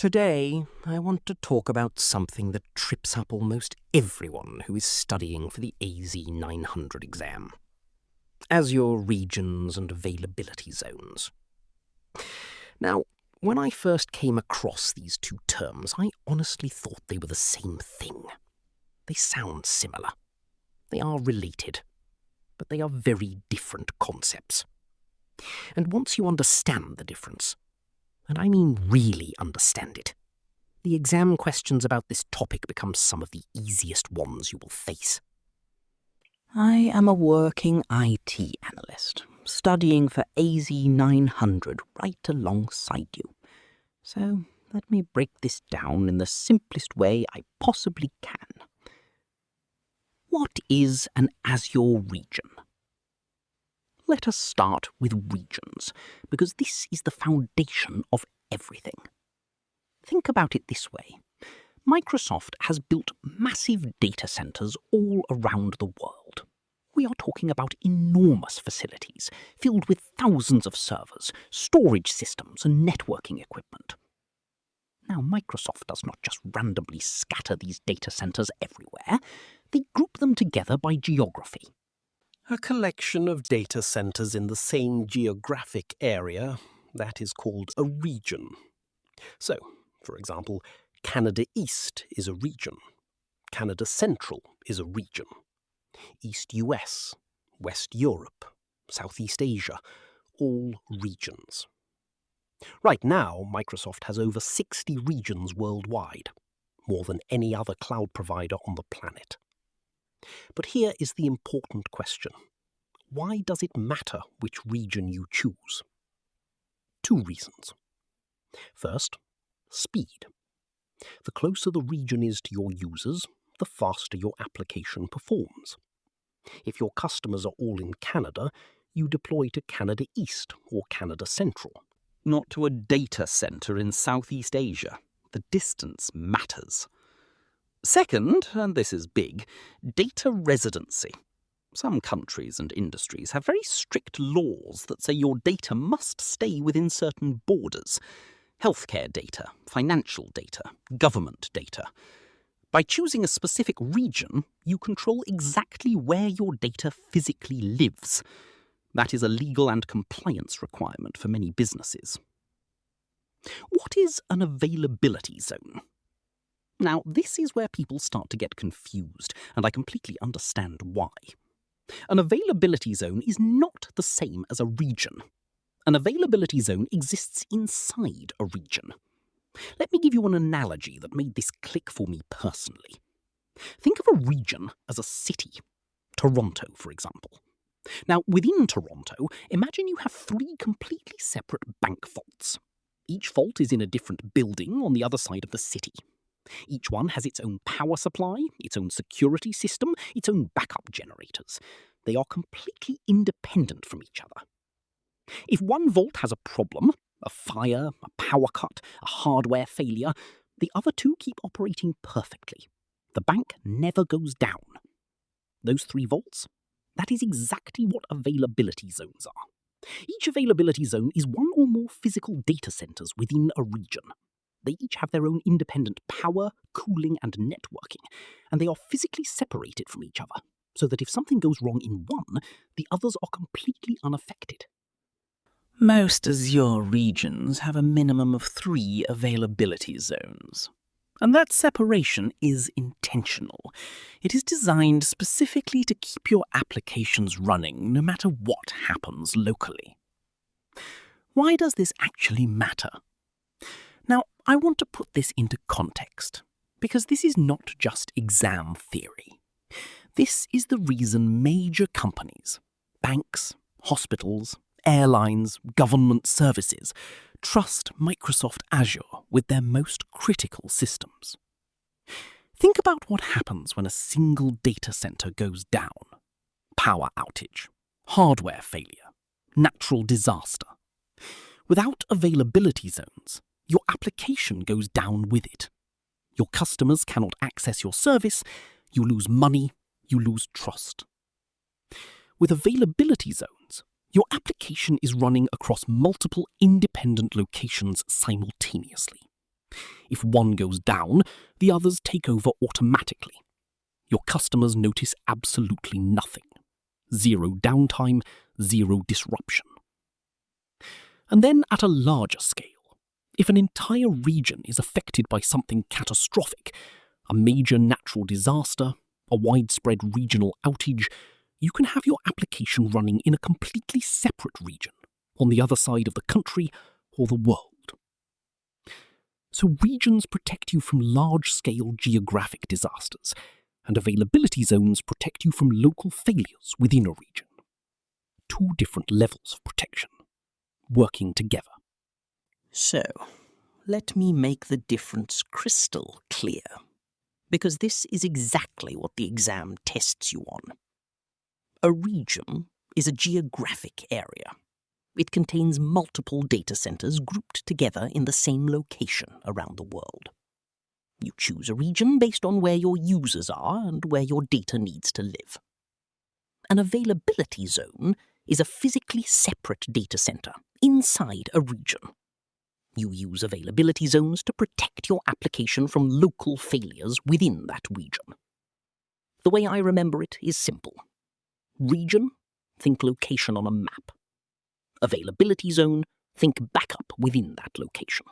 Today, I want to talk about something that trips up almost everyone who is studying for the AZ-900 exam. Azure Regions and Availability Zones. Now, when I first came across these two terms, I honestly thought they were the same thing. They sound similar. They are related. But they are very different concepts. And once you understand the difference, and I mean really understand it, the exam questions about this topic become some of the easiest ones you will face. I am a working IT analyst, studying for AZ-900 right alongside you. So let me break this down in the simplest way I possibly can. What is an Azure region? Let us start with regions, because this is the foundation of everything. Think about it this way. Microsoft has built massive data centers all around the world. We are talking about enormous facilities, filled with thousands of servers, storage systems, and networking equipment. Now, Microsoft does not just randomly scatter these data centers everywhere. They group them together by geography. A collection of data centers in the same geographic area, that is called a region. So, for example, Canada East is a region. Canada Central is a region. East US, West Europe, Southeast Asia, all regions. Right now, Microsoft has over 60 regions worldwide, more than any other cloud provider on the planet. But here is the important question. Why does it matter which region you choose? Two reasons. First, speed. The closer the region is to your users, the faster your application performs. If your customers are all in Canada, you deploy to Canada East or Canada Central. Not to a data center in Southeast Asia. The distance matters. Second, and this is big, data residency. Some countries and industries have very strict laws that say your data must stay within certain borders. Healthcare data, financial data, government data. By choosing a specific region, you control exactly where your data physically lives. That is a legal and compliance requirement for many businesses. What is an availability zone? Now, this is where people start to get confused, and I completely understand why. An availability zone is not the same as a region. An availability zone exists inside a region. Let me give you an analogy that made this click for me personally. Think of a region as a city. Toronto, for example. Now, within Toronto, imagine you have 3 completely separate bank vaults. Each vault is in a different building on the other side of the city. Each one has its own power supply, its own security system, its own backup generators. They are completely independent from each other. If one vault has a problem, a fire, a power cut, a hardware failure, the other 2 keep operating perfectly. The bank never goes down. Those 3 vaults? That is exactly what availability zones are. Each availability zone is one or more physical data centers within a region. They each have their own independent power, cooling, and networking, and they are physically separated from each other, so that if something goes wrong in one, the others are completely unaffected. Most Azure regions have a minimum of 3 availability zones. And that separation is intentional. It is designed specifically to keep your applications running no matter what happens locally. Why does this actually matter? Now, I want to put this into context, because this is not just exam theory. This is the reason major companies, banks, hospitals, airlines, government services, trust Microsoft Azure with their most critical systems. Think about what happens when a single data center goes down. Power outage, hardware failure, natural disaster. Without availability zones, your application goes down with it. Your customers cannot access your service, you lose money, you lose trust. With availability zones, your application is running across multiple independent locations simultaneously. If one goes down, the others take over automatically. Your customers notice absolutely nothing. Zero downtime, zero disruption. And then at a larger scale, if an entire region is affected by something catastrophic, a major natural disaster, a widespread regional outage, you can have your application running in a completely separate region, on the other side of the country or the world. So regions protect you from large-scale geographic disasters, and availability zones protect you from local failures within a region. Two different levels of protection, working together. So, let me make the difference crystal clear, because this is exactly what the exam tests you on. A region is a geographic area. It contains multiple data centers grouped together in the same location around the world. You choose a region based on where your users are and where your data needs to live. An availability zone is a physically separate data center inside a region. You use availability zones to protect your application from local failures within that region. The way I remember it is simple. Region, think location on a map. Availability zone, think backup within that location.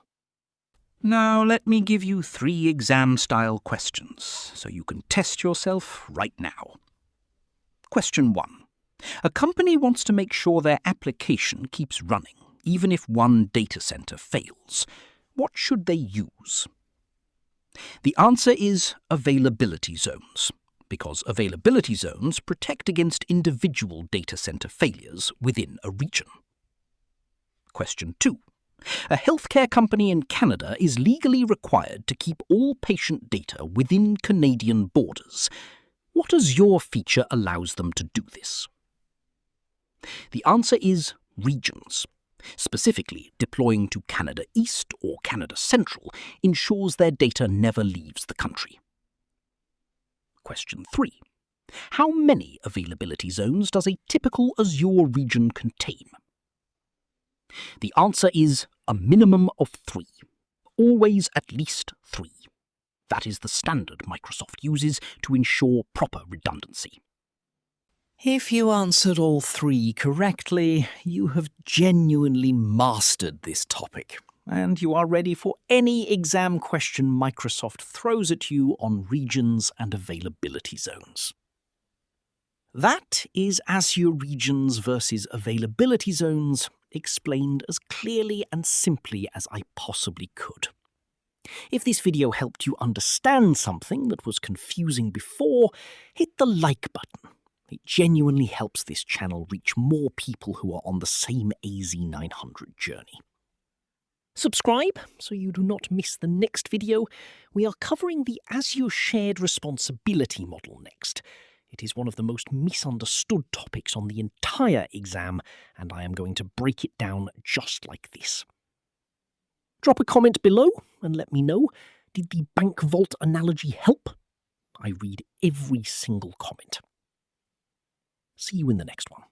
Now let me give you 3 exam-style questions, so you can test yourself right now. Question 1. A company wants to make sure their application keeps running, even if one data center fails. What should they use? The answer is availability zones, because availability zones protect against individual data center failures within a region. Question 2. A healthcare company in Canada is legally required to keep all patient data within Canadian borders. What Azure feature allows them to do this? The answer is regions. Specifically, deploying to Canada East or Canada Central ensures their data never leaves the country. Question 3. How many availability zones does a typical Azure region contain? The answer is a minimum of 3. Always at least 3. That is the standard Microsoft uses to ensure proper redundancy. If you answered all 3 correctly, you have genuinely mastered this topic, and you are ready for any exam question Microsoft throws at you on regions and availability zones. That is Azure Regions versus Availability Zones, explained as clearly and simply as I possibly could. If this video helped you understand something that was confusing before, hit the like button. It genuinely helps this channel reach more people who are on the same AZ-900 journey. Subscribe so you do not miss the next video. We are covering the Azure Shared Responsibility model next. It is one of the most misunderstood topics on the entire exam, and I am going to break it down just like this. Drop a comment below and let me know, did the bank vault analogy help? I read every single comment. See you in the next one.